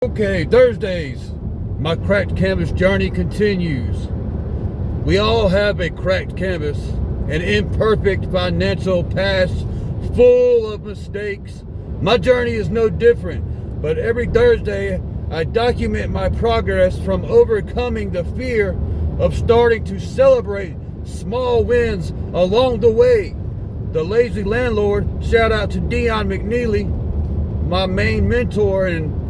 Okay, Thursdays, my cracked canvas journey continues. We all have a cracked canvas, an imperfect financial past full of mistakes. My journey is no different, but every Thursday I document my progress from overcoming the fear of starting to celebrate small wins along the way. The Lazy Landlord, shout out to Dion McNeely, my main mentor, and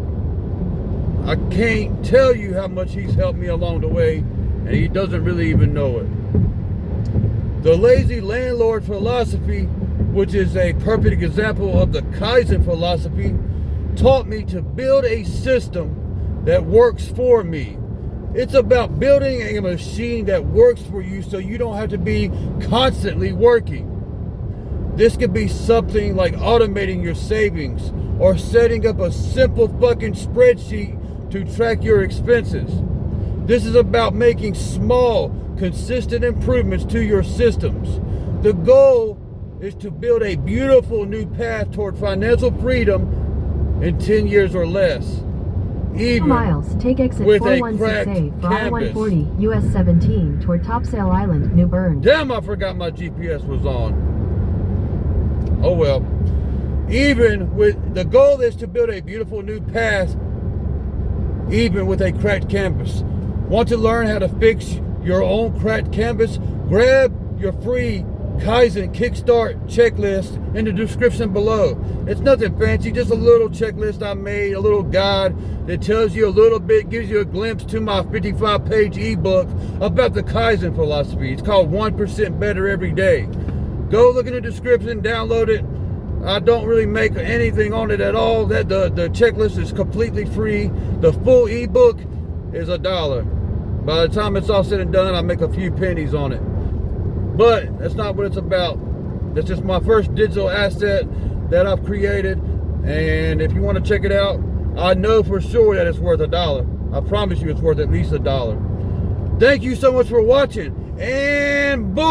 I can't tell you how much he's helped me along the way, and he doesn't really even know it. The Lazy Landlord philosophy, which is a perfect example of the Kaizen philosophy, taught me to build a system that works for me. It's about building a machine that works for you so you don't have to be constantly working. This could be something like automating your savings or setting up a simple fucking spreadsheet to track your expenses. This is about making small, consistent improvements to your systems. The goal is to build a beautiful new path toward financial freedom in 10 years or less. Even miles, take exit with 416A for I-140, US 17 toward Topsail Island, New Bern. Damn, I forgot my GPS was on. Oh well. Even with the goal is to build a beautiful new path, even with a cracked canvas. Want to learn how to fix your own cracked canvas? Grab your free Kaizen Kickstart checklist in the description below. It's nothing fancy, just a little checklist I made, a little guide that tells you a little bit, gives you a glimpse to my 55-page ebook about the Kaizen philosophy. It's called 1% Better Every Day. Go look in the description, download it. I don't really make anything on it at all. The checklist is completely free. The full ebook is $1. By the time it's all said and done, I make a few pennies on it. But that's not what it's about. That's just my first digital asset that I've created. And if you want to check it out, I know for sure that it's worth $1. I promise you it's worth at least $1. Thank you so much for watching. And boom!